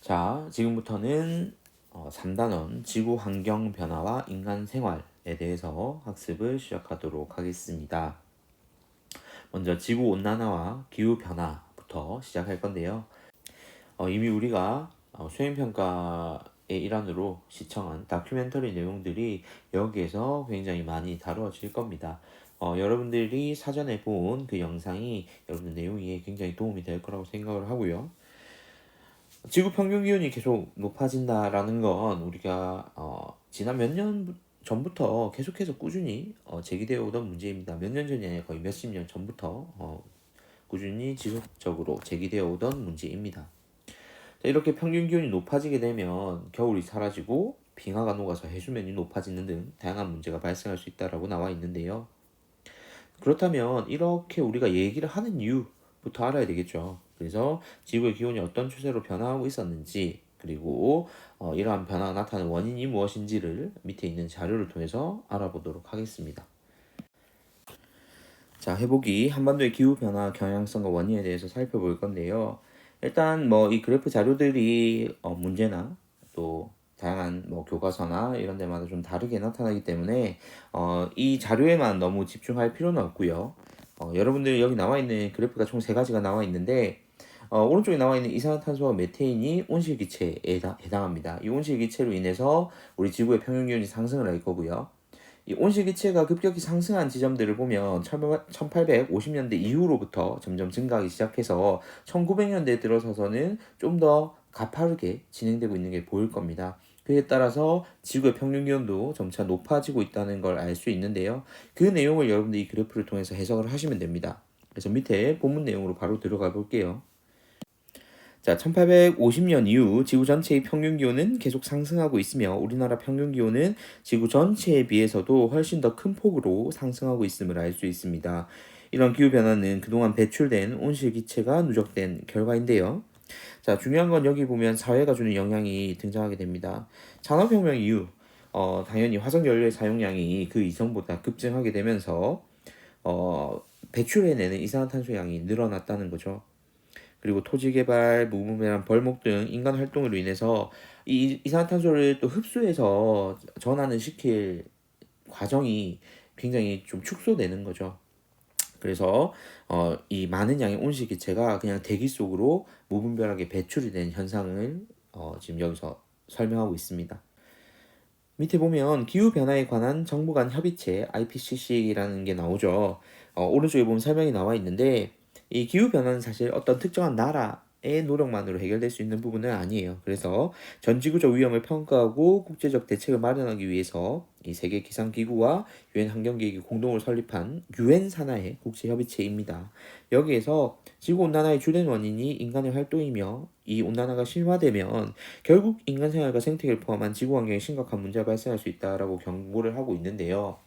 자, 지금부터는 3단원 지구 환경 변화와 인간 생활에 대해서 학습을 시작하도록 하겠습니다. 먼저 지구 온난화와 기후 변화부터 시작할 건데요. 이미 우리가 수행평가의 일환으로 시청한 다큐멘터리 내용들이 여기에서 굉장히 많이 다루어질 겁니다. 여러분들이 사전에 본 그 영상이 여러분 내용이 굉장히 도움이 될 거라고 생각을 하고요. 지구 평균 기온이 계속 높아진다라는 건 우리가 지난 몇 년 전부터 계속해서 꾸준히 제기되어 오던 문제입니다. 몇 년 전이 아니라 거의 몇십 년 전부터 꾸준히 지속적으로 제기되어 오던 문제입니다. 자, 이렇게 평균 기온이 높아지게 되면 겨울이 사라지고 빙하가 녹아서 해수면이 높아지는 등 다양한 문제가 발생할 수 있다라고 나와 있는데요. 그렇다면 이렇게 우리가 얘기를 하는 이유부터 알아야 되겠죠. 그래서 지구의 기온이 어떤 추세로 변화하고 있었는지, 그리고 이러한 변화가 나타나는 원인이 무엇인지를 밑에 있는 자료를 통해서 알아보도록 하겠습니다. 자, 해보기 한반도의 기후 변화 경향성과 원인에 대해서 살펴볼 건데요. 일단 뭐 이 그래프 자료들이 문제나 또 다양한 뭐 교과서나 이런 데마다 좀 다르게 나타나기 때문에 이 자료에만 너무 집중할 필요는 없고요. 여러분들 여기 나와 있는 그래프가 총 세 가지가 나와 있는데 오른쪽에 나와 있는 이산화탄소와 메테인이 온실기체에 해당합니다. 이 온실기체로 인해서 우리 지구의 평균기온이 상승을 할 거고요. 이 온실기체가 급격히 상승한 지점들을 보면 1850년대 이후로부터 점점 증가하기 시작해서 1900년대에 들어서서는 좀 더 가파르게 진행되고 있는 게 보일 겁니다. 그에 따라서 지구의 평균 기온도 점차 높아지고 있다는 걸 알 수 있는데요. 그 내용을 여러분들이 이 그래프를 통해서 해석을 하시면 됩니다. 그래서 밑에 본문 내용으로 바로 들어가 볼게요. 자, 1850년 이후 지구 전체의 평균 기온은 계속 상승하고 있으며 우리나라 평균 기온은 지구 전체에 비해서도 훨씬 더 큰 폭으로 상승하고 있음을 알 수 있습니다. 이런 기후 변화는 그동안 배출된 온실기체가 누적된 결과인데요. 자, 중요한 건 여기 보면 사회가 주는 영향이 등장하게 됩니다. 산업혁명 이후 당연히 화석연료의 사용량이 그 이전보다 급증하게 되면서 배출해내는 이산화탄소 양이 늘어났다는 거죠. 그리고 토지 개발, 무분별한 벌목 등 인간 활동으로 인해서 이 이산화탄소를 또 흡수해서 전환을 시킬 과정이 굉장히 좀 축소되는 거죠. 그래서 이 많은 양의 온실기체가 그냥 대기 속으로 무분별하게 배출이 된 현상을 지금 여기서 설명하고 있습니다. 밑에 보면 기후 변화에 관한 정부 간 협의체 IPCC라는 게 나오죠. 오른쪽에 보면 설명이 나와 있는데 이 기후 변화는 사실 어떤 특정한 나라의 노력만으로 해결될 수 있는 부분은 아니에요. 그래서 전 지구적 위험을 평가하고 국제적 대책을 마련하기 위해서 이 세계 기상 기구와 유엔 환경 계획이 공동으로 설립한 유엔 산하의 국제 협의체입니다. 여기에서 지구 온난화의 주된 원인이 인간의 활동이며 이 온난화가 심화되면 결국 인간 생활과 생태계를 포함한 지구 환경에 심각한 문제가 발생할 수 있다라고 경고를 하고 있는데요.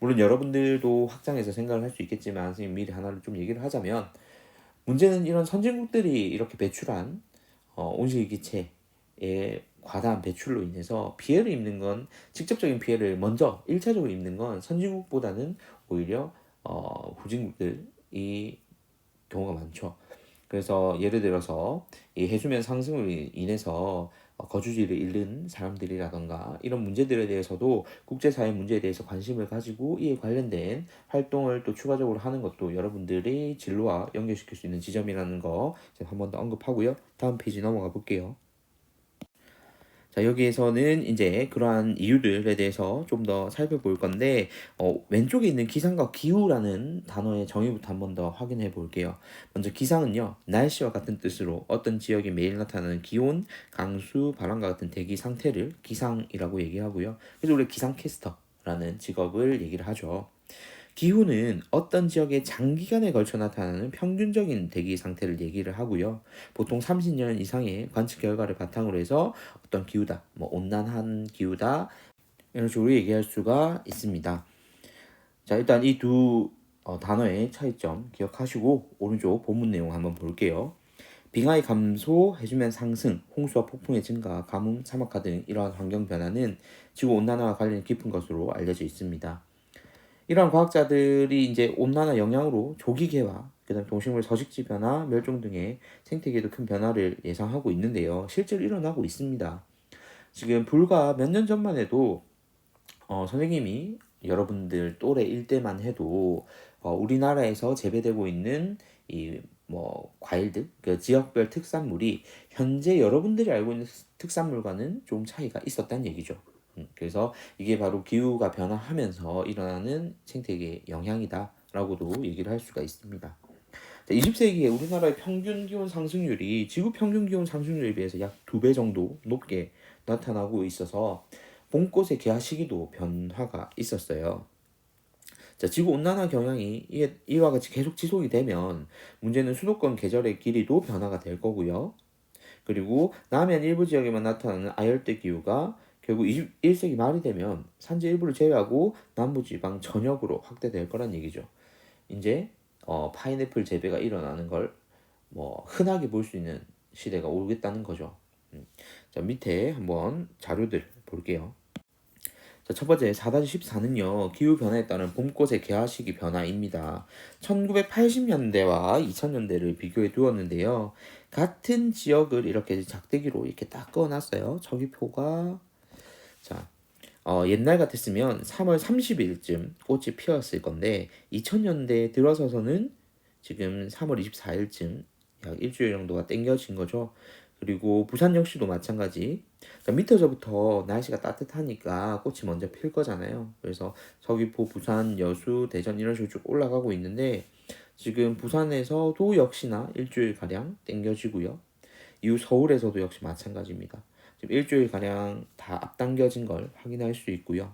물론 여러분들도 확장해서 생각을 할 수 있겠지만 선생님 미리 하나를 좀 얘기를 하자면 문제는 이런 선진국들이 이렇게 배출한 온실기체의 과다한 배출로 인해서 피해를 입는 건 직접적인 피해를 먼저 1차적으로 입는 건 선진국보다는 오히려 후진국들이 경우가 많죠. 그래서 예를 들어서 이 해수면 상승으로 인해서 거주지를 잃는 사람들이라던가 이런 문제들에 대해서도 국제사회 문제에 대해서 관심을 가지고 이에 관련된 활동을 또 추가적으로 하는 것도 여러분들이 진로와 연결시킬 수 있는 지점이라는 거 한 번 더 언급하고요. 다음 페이지 넘어가 볼게요. 자, 여기에서는 이제 그러한 이유들에 대해서 좀 더 살펴볼 건데, 왼쪽에 있는 기상과 기후라는 단어의 정의부터 한번 더 확인해 볼게요. 먼저 기상은요, 날씨와 같은 뜻으로 어떤 지역에 매일 나타나는 기온, 강수, 바람과 같은 대기 상태를 기상이라고 얘기하고요. 그래서 우리 기상캐스터라는 직업을 얘기를 하죠. 기후는 어떤 지역에 장기간에 걸쳐 나타나는 평균적인 대기 상태를 얘기를 하고요. 보통 30년 이상의 관측 결과를 바탕으로 해서 어떤 기후다, 뭐 온난한 기후다 이런 식으로 얘기할 수가 있습니다. 자, 일단 이 두 단어의 차이점 기억하시고 오른쪽 본문 내용 한번 볼게요. 빙하의 감소, 해수면 상승, 홍수와 폭풍의 증가, 가뭄, 사막화 등 이러한 환경 변화는 지구 온난화와 관련이 깊은 것으로 알려져 있습니다. 이러한 과학자들이 이제 온난화 영향으로 조기 개화, 그다음 동식물 서식지 변화, 멸종 등의 생태계에도 큰 변화를 예상하고 있는데요. 실제로 일어나고 있습니다. 지금 불과 몇 년 전만 해도 선생님이 여러분들 또래일 때만 해도 우리나라에서 재배되고 있는 이 뭐 과일들, 그 지역별 특산물이 현재 여러분들이 알고 있는 특산물과는 좀 차이가 있었다는 얘기죠. 그래서 이게 바로 기후가 변화하면서 일어나는 생태계 영향이다라고도 얘기를 할 수가 있습니다. 20세기에 우리나라의 평균 기온 상승률이 지구 평균 기온 상승률에 비해서 약 2배 정도 높게 나타나고 있어서 봄꽃의 개화 시기도 변화가 있었어요. 자, 지구 온난화 경향이 이와 같이 계속 지속이 되면 문제는 수도권 계절의 길이도 변화가 될 거고요. 그리고 남해안 일부 지역에만 나타나는 아열대 기후가 결국 21세기 말이 되면 산지 일부를 제외하고 남부지방 전역으로 확대될 거란 얘기죠. 이제 파인애플 재배가 일어나는 걸 뭐 흔하게 볼 수 있는 시대가 오겠다는 거죠. 자, 밑에 한번 자료들 볼게요. 자, 첫 번째 4-14는요. 기후변화에 따른 봄꽃의 개화 시기 변화입니다. 1980년대와 2000년대를 비교해 두었는데요. 같은 지역을 이렇게 작대기로 이렇게 딱 그어놨어요. 저기표가 자, 옛날 같았으면 3월 30일쯤 꽃이 피었을 건데 2000년대에 들어서서는 지금 3월 24일쯤 약 일주일 정도가 땡겨진 거죠. 그리고 부산 역시도 마찬가지. 자, 밑에서부터 날씨가 따뜻하니까 꽃이 먼저 필 거잖아요. 그래서 서귀포, 부산, 여수, 대전 이런 식으로 쭉 올라가고 있는데 지금 부산에서도 역시나 일주일 가량 땡겨지고요. 이후 서울에서도 역시 마찬가지입니다. 지금 일주일 가량 다 앞당겨진 걸 확인할 수 있고요.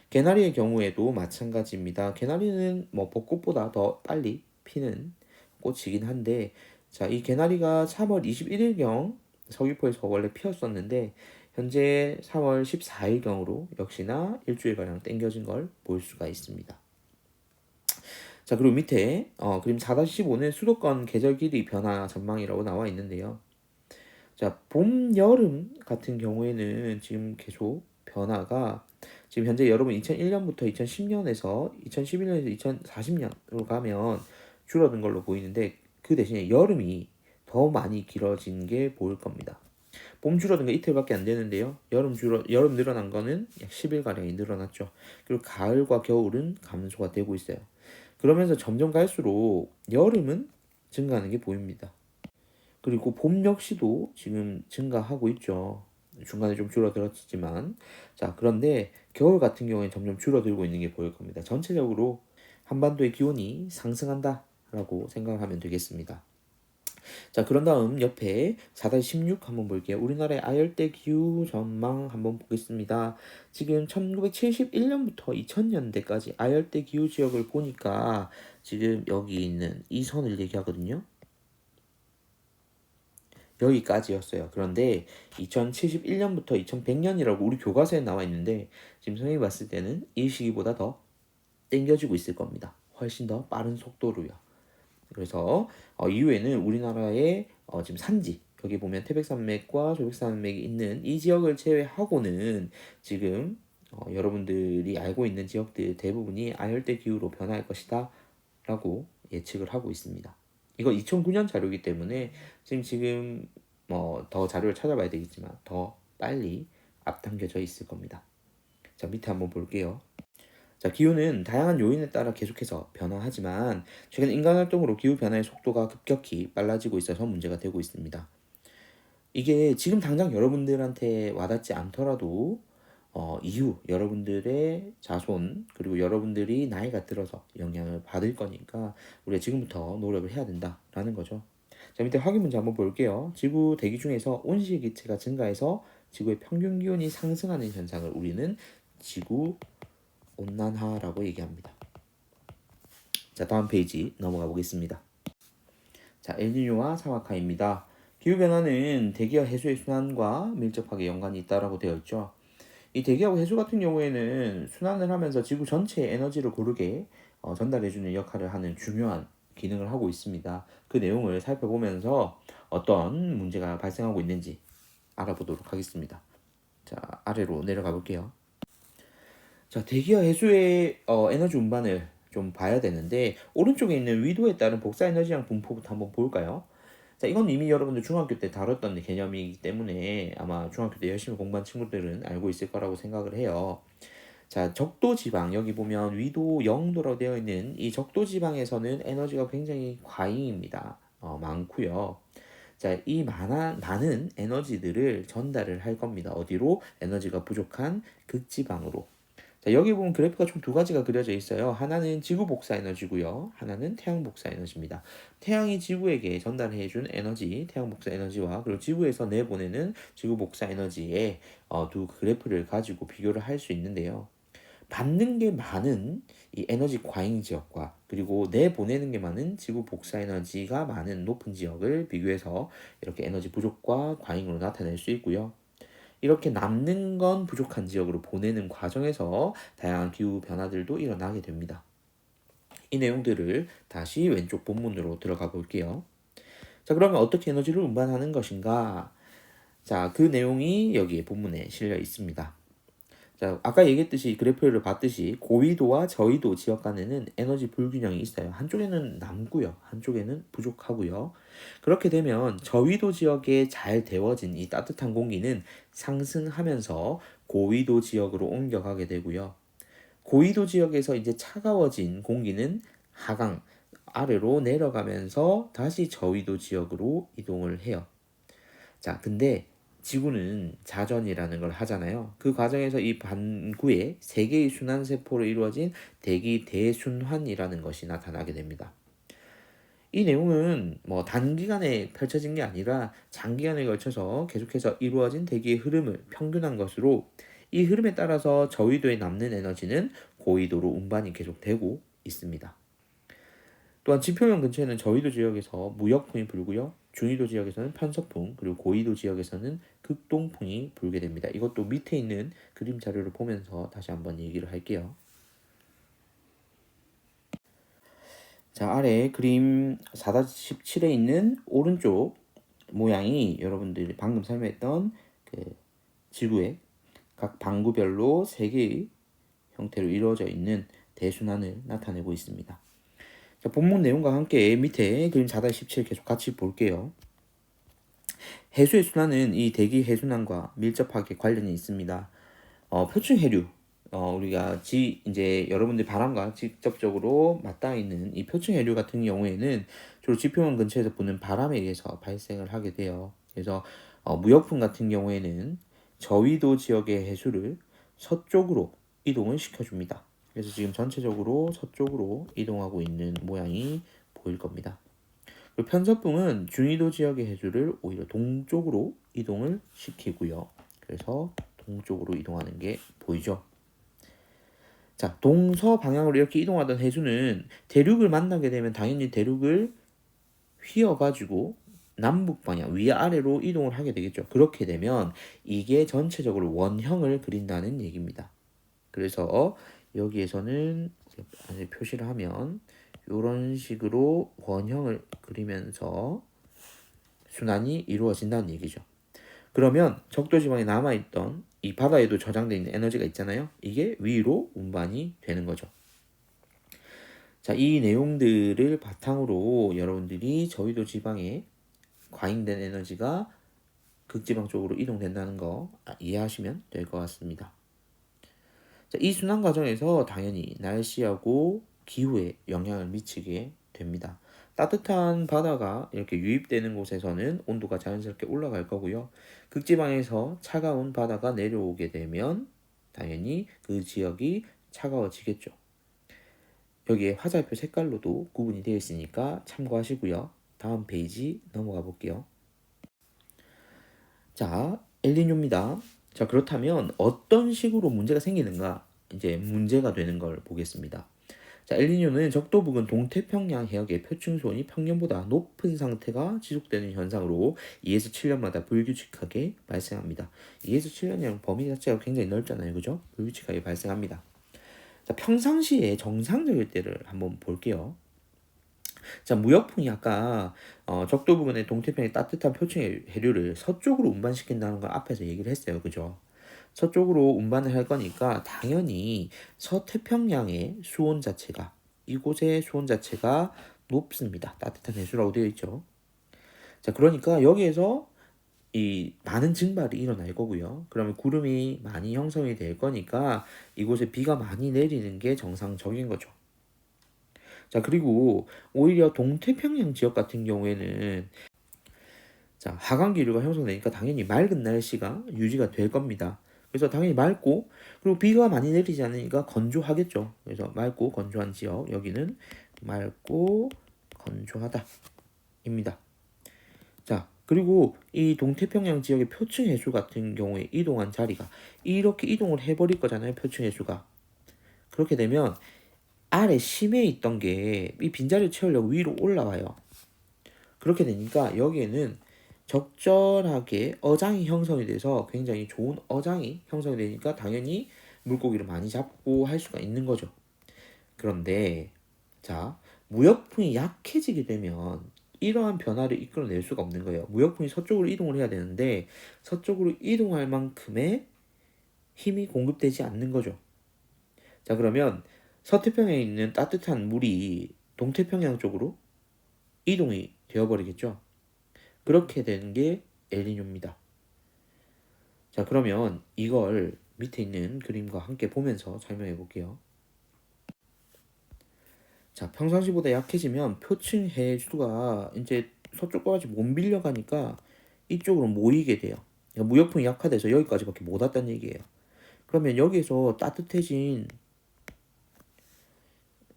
개나리의 경우에도 마찬가지입니다. 개나리는 뭐 벚꽃보다 더 빨리 피는 꽃이긴 한데, 자, 이 개나리가 3월 21일경 서귀포에서 원래 피었었는데, 현재 3월 14일경으로 역시나 일주일가량 땡겨진 걸 볼 수가 있습니다. 자, 그리고 밑에 그림 4-15는 수도권 계절 길이 변화 전망이라고 나와 있는데요. 자, 봄, 여름 같은 경우에는 지금 계속 변화가 지금 현재 여러분 2001년부터 2010년에서 2011년에서 2040년으로 가면 줄어든 걸로 보이는데 그 대신에 여름이 더 많이 길어진 게 보일 겁니다. 봄 줄어든 거 이틀밖에 안 되는데요. 여름 늘어난 거는 약 10일 가량이 늘어났죠. 그리고 가을과 겨울은 감소가 되고 있어요. 그러면서 점점 갈수록 여름은 증가하는 게 보입니다. 그리고 봄 역시도 지금 증가하고 있죠. 중간에 좀 줄어들었지만. 자, 그런데 겨울 같은 경우에 점점 줄어들고 있는 게 보일 겁니다. 전체적으로 한반도의 기온이 상승한다라고 생각하면 되겠습니다. 자, 그런 다음 옆에 4-16 한번 볼게요. 우리나라의 아열대 기후 전망 한번 보겠습니다. 지금 1971년부터 2000년대까지 아열대 기후 지역을 보니까 지금 여기 있는 이 선을 얘기하거든요. 여기까지였어요. 그런데 2071년부터 2100년이라고 우리 교과서에 나와 있는데 지금 선생님이 봤을 때는 이 시기보다 더 땡겨지고 있을 겁니다. 훨씬 더 빠른 속도로요. 그래서 이후에는 우리나라의 지금 산지 여기 보면 태백산맥과 조백산맥이 있는 이 지역을 제외하고는 지금 여러분들이 알고 있는 지역들 대부분이 아열대 기후로 변할 것이다 라고 예측을 하고 있습니다. 이거 2009년 자료이기 때문에 지금 뭐 더 자료를 찾아봐야 되겠지만 더 빨리 앞당겨져 있을 겁니다. 자, 밑에 한번 볼게요. 자, 기후는 다양한 요인에 따라 계속해서 변화하지만 최근 인간 활동으로 기후 변화의 속도가 급격히 빨라지고 있어서 문제가 되고 있습니다. 이게 지금 당장 여러분들한테 와닿지 않더라도 이후 여러분들의 자손 그리고 여러분들이 나이가 들어서 영향을 받을 거니까 우리가 지금부터 노력을 해야 된다라는 거죠. 자, 밑에 확인 문제 한번 볼게요. 지구 대기 중에서 온실기체가 증가해서 지구의 평균 기온이 상승하는 현상을 우리는 지구 온난화라고 얘기합니다. 자, 다음 페이지 넘어가 보겠습니다. 자, 엘니뇨와 사막화입니다. 기후변화는 대기와 해수의 순환과 밀접하게 연관이 있다라고 되어 있죠. 이 대기하고 해수 같은 경우에는 순환을 하면서 지구 전체의 에너지를 고르게 전달해주는 역할을 하는 중요한 기능을 하고 있습니다. 그 내용을 살펴보면서 어떤 문제가 발생하고 있는지 알아보도록 하겠습니다. 자, 아래로 내려가 볼게요. 자, 대기와 해수의 에너지 운반을 좀 봐야 되는데, 오른쪽에 있는 위도에 따른 복사 에너지량 분포부터 한번 볼까요? 자, 이건 이미 여러분들 중학교 때 다뤘던 개념이기 때문에 아마 중학교 때 열심히 공부한 친구들은 알고 있을 거라고 생각을 해요. 자, 적도 지방, 여기 보면 위도 0도로 되어 있는 이 적도 지방에서는 에너지가 굉장히 과잉입니다. 많고요. 자, 이 많은 에너지들을 전달을 할 겁니다. 어디로? 에너지가 부족한 극지방으로. 자, 여기 보면 그래프가 총 두 가지가 그려져 있어요. 하나는 지구 복사 에너지고요. 하나는 태양 복사 에너지입니다. 태양이 지구에게 전달해준 에너지, 태양 복사 에너지와 그리고 지구에서 내보내는 지구 복사 에너지의 두 그래프를 가지고 비교를 할 수 있는데요. 받는 게 많은 이 에너지 과잉 지역과 그리고 내보내는 게 많은 지구 복사 에너지가 많은 높은 지역을 비교해서 이렇게 에너지 부족과 과잉으로 나타낼 수 있고요. 이렇게 남는 건 부족한 지역으로 보내는 과정에서 다양한 기후 변화들도 일어나게 됩니다. 이 내용들을 다시 왼쪽 본문으로 들어가 볼게요. 자, 그러면 어떻게 에너지를 운반하는 것인가? 자, 그 내용이 여기 본문에 실려 있습니다. 자, 아까 얘기했듯이 그래프를 봤듯이 고위도와 저위도 지역 간에는 에너지 불균형이 있어요. 한쪽에는 남고요. 한쪽에는 부족하고요. 그렇게 되면 저위도 지역에 잘 데워진 이 따뜻한 공기는 상승하면서 고위도 지역으로 옮겨가게 되고요. 고위도 지역에서 이제 차가워진 공기는 하강 아래로 내려가면서 다시 저위도 지역으로 이동을 해요. 자, 근데 지구는 자전이라는 걸 하잖아요. 그 과정에서 이 반구에 세 개의 순환 세포로 이루어진 대기 대순환이라는 것이 나타나게 됩니다. 이 내용은 뭐 단기간에 펼쳐진 게 아니라 장기간에 걸쳐서 계속해서 이루어진 대기의 흐름을 평균한 것으로 이 흐름에 따라서 저위도에 남는 에너지는 고위도로 운반이 계속되고 있습니다. 또한 지표면 근처에는 저위도 지역에서 무역풍이 불고요. 중위도 지역에서는 편서풍, 그리고 고위도 지역에서는 극동풍이 불게 됩니다. 이것도 밑에 있는 그림 자료를 보면서 다시 한번 얘기를 할게요. 자, 아래 그림 4-17에 있는 오른쪽 모양이 여러분들이 방금 설명했던 그 지구의 각 방구별로 3개의 형태로 이루어져 있는 대순환을 나타내고 있습니다. 자, 본문 내용과 함께 밑에 그림 4-17 계속 같이 볼게요. 해수의 순환은 이 대기 해순환과 밀접하게 관련이 있습니다. 표층 해류, 우리가 이제 여러분들 바람과 직접적으로 맞닿아 있는 이 표층 해류 같은 경우에는 주로 지표면 근처에서 부는 바람에 의해서 발생을 하게 돼요. 그래서 무역풍 같은 경우에는 저위도 지역의 해수를 서쪽으로 이동을 시켜줍니다. 그래서 지금 전체적으로 서쪽으로 이동하고 있는 모양이 보일 겁니다. 그리고 편서풍은 중위도 지역의 해수를 오히려 동쪽으로 이동을 시키고요. 그래서 동쪽으로 이동하는 게 보이죠. 자, 동서 방향으로 이렇게 이동하던 해수는 대륙을 만나게 되면 당연히 대륙을 휘어가지고 남북 방향 위아래로 이동을 하게 되겠죠. 그렇게 되면 이게 전체적으로 원형을 그린다는 얘기입니다. 그래서 여기에서는 표시를 하면 이런 식으로 원형을 그리면서 순환이 이루어진다는 얘기죠. 그러면 적도지방에 남아있던 이 바다에도 저장되어 있는 에너지가 있잖아요. 이게 위로 운반이 되는 거죠. 자, 이 내용들을 바탕으로 여러분들이 저위도 지방에 과잉된 에너지가 극지방 쪽으로 이동된다는 거 이해하시면 될 것 같습니다. 자, 이 순환 과정에서 당연히 날씨하고 기후에 영향을 미치게 됩니다. 따뜻한 바다가 이렇게 유입되는 곳에서는 온도가 자연스럽게 올라갈 거고요. 극지방에서 차가운 바다가 내려오게 되면 당연히 그 지역이 차가워지겠죠. 여기에 화살표 색깔로도 구분이 되어 있으니까 참고하시고요. 다음 페이지 넘어가 볼게요. 자, 엘니뇨입니다. 자, 그렇다면 어떤 식으로 문제가 생기는가? 이제 문제가 되는 걸 보겠습니다. 자, 엘니뇨는 적도 부근 동태평양 해역의 표층 수온이 평년보다 높은 상태가 지속되는 현상으로 2에서 7년마다 불규칙하게 발생합니다. 2에서 7년이면 범위 자체가 굉장히 넓잖아요. 그죠? 불규칙하게 발생합니다. 자, 평상시에 정상적일 때를 한번 볼게요. 자, 무역풍이 아까 적도 부근의 동태평양 따뜻한 표층의 해류를 서쪽으로 운반시킨다는 걸 앞에서 얘기를 했어요. 그죠? 서쪽으로 운반을 할 거니까 당연히 서태평양의 수온 자체가 이곳의 수온 자체가 높습니다. 따뜻한 해수라고 되어 있죠. 자, 그러니까 여기에서 이 많은 증발이 일어날 거고요. 그러면 구름이 많이 형성이 될 거니까 이곳에 비가 많이 내리는 게 정상적인 거죠. 자, 그리고 오히려 동태평양 지역 같은 경우에는 자, 하강 기류가 형성되니까 당연히 맑은 날씨가 유지가 될 겁니다. 그래서 당연히 맑고 그리고 비가 많이 내리지 않으니까 건조하겠죠. 그래서 맑고 건조한 지역 여기는 맑고 건조하다입니다. 자, 그리고 이 동태평양 지역의 표층 해수 같은 경우에 이동한 자리가 이렇게 이동을 해버릴 거잖아요. 표층 해수가. 그렇게 되면 아래 심해에 있던 게 이 빈자리를 채우려고 위로 올라와요. 그렇게 되니까 여기에는 적절하게 어장이 형성이 돼서 굉장히 좋은 어장이 형성이 되니까 당연히 물고기를 많이 잡고 할 수가 있는 거죠. 그런데 자, 무역풍이 약해지게 되면 이러한 변화를 이끌어낼 수가 없는 거예요. 무역풍이 서쪽으로 이동을 해야 되는데 서쪽으로 이동할 만큼의 힘이 공급되지 않는 거죠. 자, 그러면 서태평양에 있는 따뜻한 물이 동태평양 쪽으로 이동이 되어버리겠죠. 그렇게 되는 게 엘니뇨입니다. 자, 그러면 이걸 밑에 있는 그림과 함께 보면서 설명해 볼게요. 자, 평상시보다 약해지면 표층 해수가 이제 서쪽까지 못 밀려가니까 이쪽으로 모이게 돼요. 그러니까 무역풍이 약화돼서 여기까지밖에 못 왔다는 얘기예요. 그러면 여기서 따뜻해진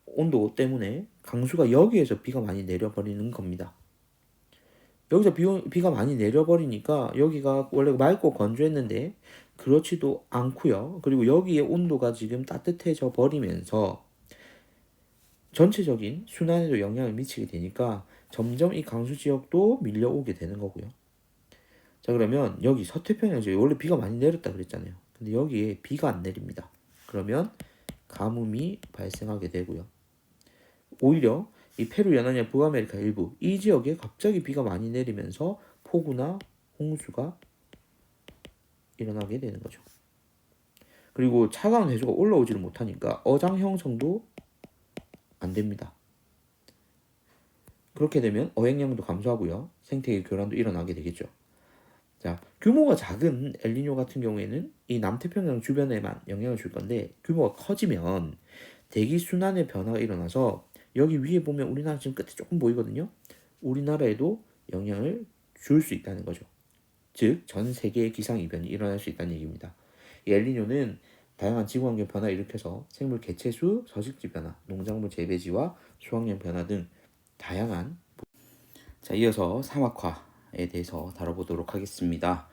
온도 때문에 강수가 여기에서 비가 많이 내려버리는 겁니다. 여기서 비가 많이 내려버리니까 여기가 원래 맑고 건조했는데 그렇지도 않고요. 그리고 여기에 온도가 지금 따뜻해져 버리면서 전체적인 순환에도 영향을 미치게 되니까 점점 이 강수 지역도 밀려오게 되는 거고요. 자, 그러면 여기 서태평양 지역에 원래 비가 많이 내렸다 그랬잖아요. 근데 여기에 비가 안 내립니다. 그러면 가뭄이 발생하게 되고요. 오히려 이 페루, 연안양, 북아메리카 일부 이 지역에 갑자기 비가 많이 내리면서 폭우나 홍수가 일어나게 되는 거죠. 그리고 차가운 해수가 올라오지를 못하니까 어장 형성도 안 됩니다. 그렇게 되면 어획량도 감소하고요. 생태계 교란도 일어나게 되겠죠. 자, 규모가 작은 엘니뇨 같은 경우에는 이 남태평양 주변에만 영향을 줄 건데 규모가 커지면 대기 순환의 변화가 일어나서 여기 위에 보면 우리나라 지금 끝에 조금 보이거든요. 우리나라에도 영향을 줄 수 있다는 거죠. 즉, 전 세계의 기상 이변이 일어날 수 있다는 얘기입니다. 이 엘니뇨는 다양한 지구환경 변화를 일으켜서 생물 개체수, 서식지 변화, 농작물 재배지와 수확량 변화 등 다양한 자, 이어서 사막화에 대해서 다뤄보도록 하겠습니다.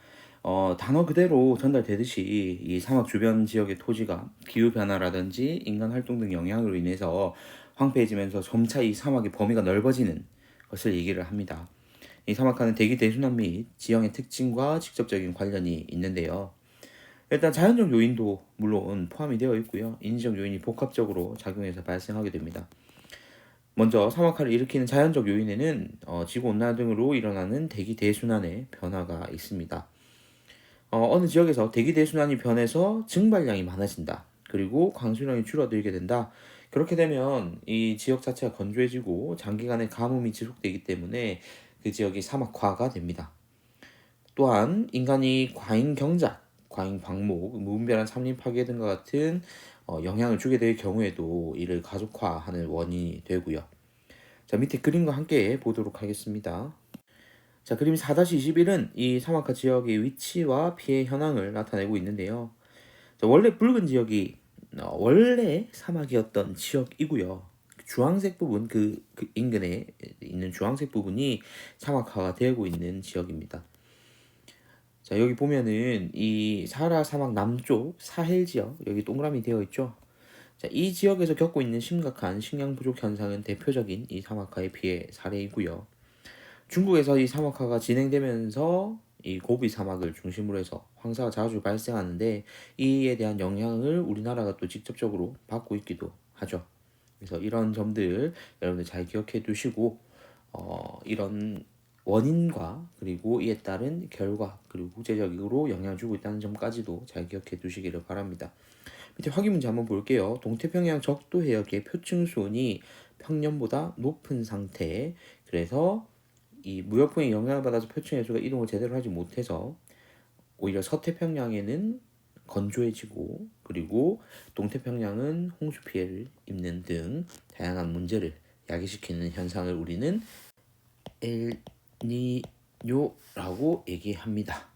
단어 그대로 전달되듯이 이 사막 주변 지역의 토지가 기후변화라든지 인간 활동 등 영향으로 인해서 황폐해지면서 점차 이 사막의 범위가 넓어지는 것을 얘기를 합니다. 이 사막화는 대기 대순환 및 지형의 특징과 직접적인 관련이 있는데요. 일단 자연적 요인도 물론 포함이 되어 있고요. 인지적 요인이 복합적으로 작용해서 발생하게 됩니다. 먼저 사막화를 일으키는 자연적 요인에는 지구온난화 등으로 일어나는 대기 대순환의 변화가 있습니다. 어느 지역에서 대기 대순환이 변해서 증발량이 많아진다. 그리고 강수량이 줄어들게 된다. 그렇게 되면 이 지역 자체가 건조해지고 장기간의 가뭄이 지속되기 때문에 그 지역이 사막화가 됩니다. 또한 인간이 과잉 경작, 과잉 방목, 무분별한 산림 파괴 등과 같은 영향을 주게 될 경우에도 이를 가속화하는 원인이 되고요. 자, 밑에 그림과 함께 보도록 하겠습니다. 자, 그림 4-21은 이 사막화 지역의 위치와 피해 현황을 나타내고 있는데요. 자, 원래 붉은 지역이 원래 사막이었던 지역이고요. 주황색 부분, 그 인근에 있는 주황색 부분이 사막화가 되고 있는 지역입니다. 자, 여기 보면은 이 사하라 사막 남쪽 사헬 지역, 여기 동그라미 되어 있죠. 자, 이 지역에서 겪고 있는 심각한 식량 부족 현상은 대표적인 이 사막화의 피해 사례이고요. 중국에서 이 사막화가 진행되면서 이 고비 사막을 중심으로 해서 황사가 자주 발생하는데 이에 대한 영향을 우리나라가 또 직접적으로 받고 있기도 하죠. 그래서 이런 점들 여러분들 잘 기억해 두시고 이런 원인과 그리고 이에 따른 결과 그리고 국제적으로 영향을 주고 있다는 점까지도 잘 기억해 두시기를 바랍니다. 밑에 확인 문제 한번 볼게요. 동태평양 적도 해역의 표층 수온이 평년보다 높은 상태. 그래서 이 무역풍의 영향을 받아서 표층 해수가 이동을 제대로 하지 못해서 오히려 서태평양에는 건조해지고 그리고 동태평양은 홍수 피해를 입는 등 다양한 문제를 야기시키는 현상을 우리는 엘니뇨라고 얘기합니다.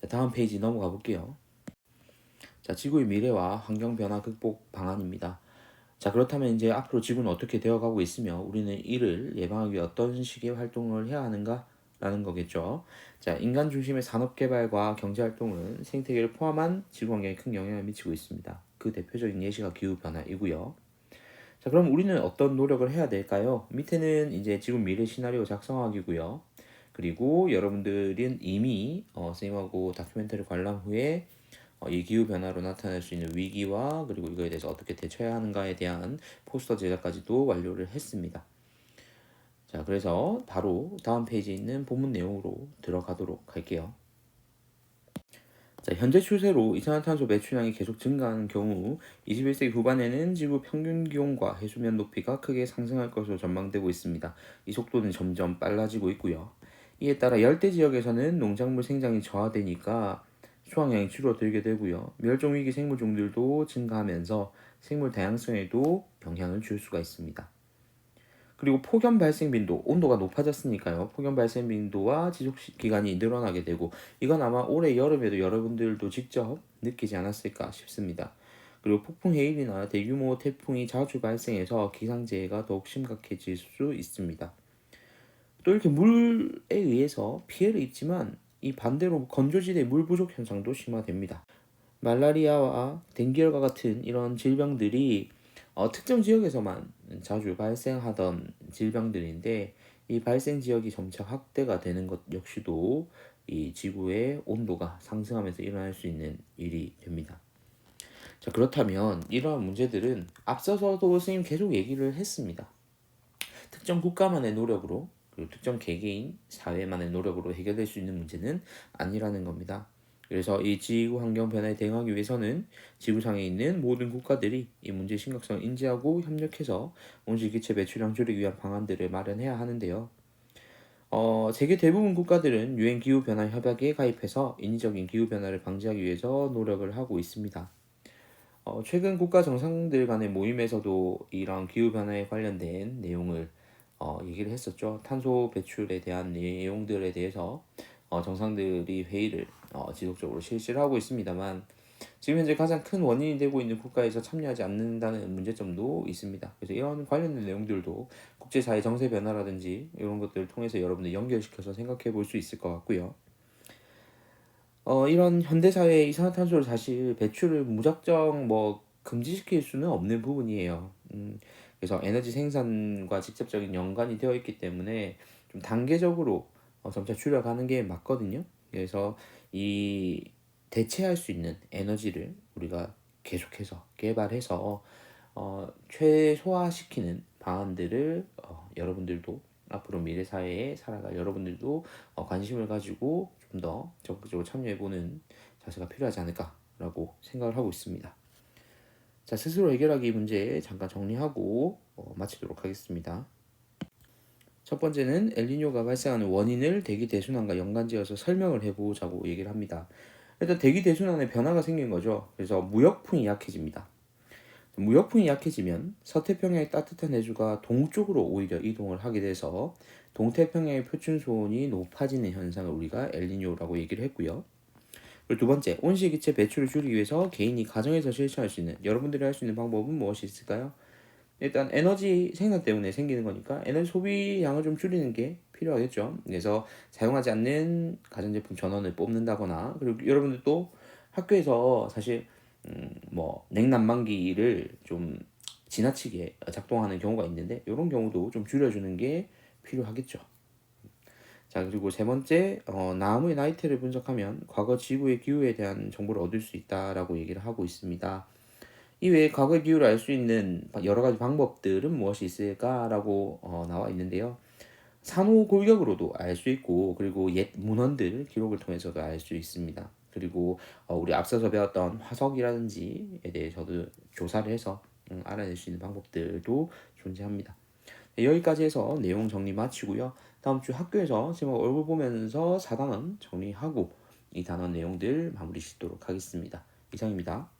자, 다음 페이지 넘어가 볼게요. 자, 지구의 미래와 환경 변화 극복 방안입니다. 자, 그렇다면 이제 앞으로 지구는 어떻게 되어가고 있으며 우리는 이를 예방하기 위해 어떤 식의 활동을 해야 하는가? 라는 거겠죠. 자, 인간 중심의 산업 개발과 경제 활동은 생태계를 포함한 지구 환경에 큰 영향을 미치고 있습니다. 그 대표적인 예시가 기후 변화이고요. 자, 그럼 우리는 어떤 노력을 해야 될까요? 밑에는 이제 지구 미래 시나리오 작성하기고요. 그리고 여러분들은 이미 선생님하고 다큐멘터리 관람 후에 이 기후 변화로 나타날 수 있는 위기와 그리고 이거에 대해서 어떻게 대처해야 하는가에 대한 포스터 제작까지도 완료를 했습니다. 자, 그래서 바로 다음 페이지에 있는 본문 내용으로 들어가도록 할게요. 자, 현재 추세로 이산화탄소 배출량이 계속 증가하는 경우 21세기 후반에는 지구 평균 기온과 해수면 높이가 크게 상승할 것으로 전망되고 있습니다. 이 속도는 점점 빨라지고 있고요. 이에 따라 열대 지역에서는 농작물 생장이 저하되니까 수확량이 줄어들게 되고요. 멸종위기 생물종들도 증가하면서 생물 다양성에도 영향을 줄 수가 있습니다. 그리고 폭염 발생 빈도, 온도가 높아졌으니까요. 폭염 발생 빈도와 지속 기간이 늘어나게 되고 이건 아마 올해 여름에도 여러분들도 직접 느끼지 않았을까 싶습니다. 그리고 폭풍 해일이나 대규모 태풍이 자주 발생해서 기상재해가 더욱 심각해질 수 있습니다. 또 이렇게 물에 의해서 피해를 입지만 이 반대로 건조지대 물 부족 현상도 심화됩니다. 말라리아와 댕기열과 같은 이런 질병들이 특정 지역에서만 자주 발생하던 질병들인데 이 발생 지역이 점차 확대가 되는 것 역시도 이 지구의 온도가 상승하면서 일어날 수 있는 일이 됩니다. 자, 그렇다면 이러한 문제들은 앞서서도 선생님 계속 얘기를 했습니다. 특정 국가만의 노력으로 그리고 특정 개개인 사회만의 노력으로 해결될 수 있는 문제는 아니라는 겁니다. 그래서 이 지구 환경 변화에 대응하기 위해서는 지구상에 있는 모든 국가들이 이 문제의 심각성을 인지하고 협력해서 온실기체 배출량 줄이기 위한 방안들을 마련해야 하는데요. 세계 대부분 국가들은 유엔 기후 변화 협약에 가입해서 인위적인 기후 변화를 방지하기 위해서 노력을 하고 있습니다. 최근 국가 정상들 간의 모임에서도 이런 기후 변화에 관련된 내용을 얘기를 했었죠. 탄소 배출에 대한 내용들에 대해서 정상들이 회의를 지속적으로 실시를 하고 있습니다만 지금 현재 가장 큰 원인이 되고 있는 국가에서 참여하지 않는다는 문제점도 있습니다. 그래서 이런 관련된 내용들도 국제사회 정세 변화라든지 이런 것들을 통해서 여러분들 연결시켜서 생각해 볼 수 있을 것 같고요. 이런 현대사회의 이산화탄소를 사실 배출을 무작정 뭐 금지시킬 수는 없는 부분이에요. 그래서 에너지 생산과 직접적인 연관이 되어 있기 때문에 좀 단계적으로 점차 줄여가는 게 맞거든요. 그래서 이 대체할 수 있는 에너지를 우리가 계속해서 개발해서 최소화시키는 방안들을 여러분들도 앞으로 미래 사회에 살아갈 여러분들도 관심을 가지고 좀 더 적극적으로 참여해보는 자세가 필요하지 않을까라고 생각을 하고 있습니다. 자, 스스로 해결하기 문제 잠깐 정리하고 마치도록 하겠습니다. 첫 번째는 엘니뇨가 발생하는 원인을 대기 대순환과 연관지어서 설명을 해보자고 얘기를 합니다. 일단 대기 대순환에 변화가 생긴 거죠. 그래서 무역풍이 약해집니다. 무역풍이 약해지면 서태평양의 따뜻한 해수가 동쪽으로 오히려 이동을 하게 돼서 동태평양의 표준 수온이 높아지는 현상을 우리가 엘니뇨라고 얘기를 했고요. 그리고 두 번째, 온실기체 배출을 줄이기 위해서 개인이 가정에서 실천할 수 있는 여러분들이 할 수 있는 방법은 무엇이 있을까요? 일단 에너지 생산 때문에 생기는 거니까 에너지 소비량을 좀 줄이는 게 필요하겠죠. 그래서 사용하지 않는 가전제품 전원을 뽑는다거나 그리고 여러분들도 학교에서 사실 뭐 냉난방기를 좀 지나치게 작동하는 경우가 있는데 이런 경우도 좀 줄여주는 게 필요하겠죠. 자, 그리고 세 번째, 나무의 나이테를 분석하면 과거 지구의 기후에 대한 정보를 얻을 수 있다라고 얘기를 하고 있습니다. 이외에 과거의 기후를 알 수 있는 여러 가지 방법들은 무엇이 있을까라고 나와 있는데요. 산호 골격으로도 알 수 있고, 그리고 옛 문헌들 기록을 통해서도 알 수 있습니다. 그리고 우리 앞서서 배웠던 화석이라든지에 대해서도 조사를 해서 알아낼 수 있는 방법들도 존재합니다. 네, 여기까지 해서 내용 정리 마치고요. 다음 주 학교에서 제목 얼굴 보면서 4단원 정리하고 이 단원 내용들 마무리 짓도록 하겠습니다. 이상입니다.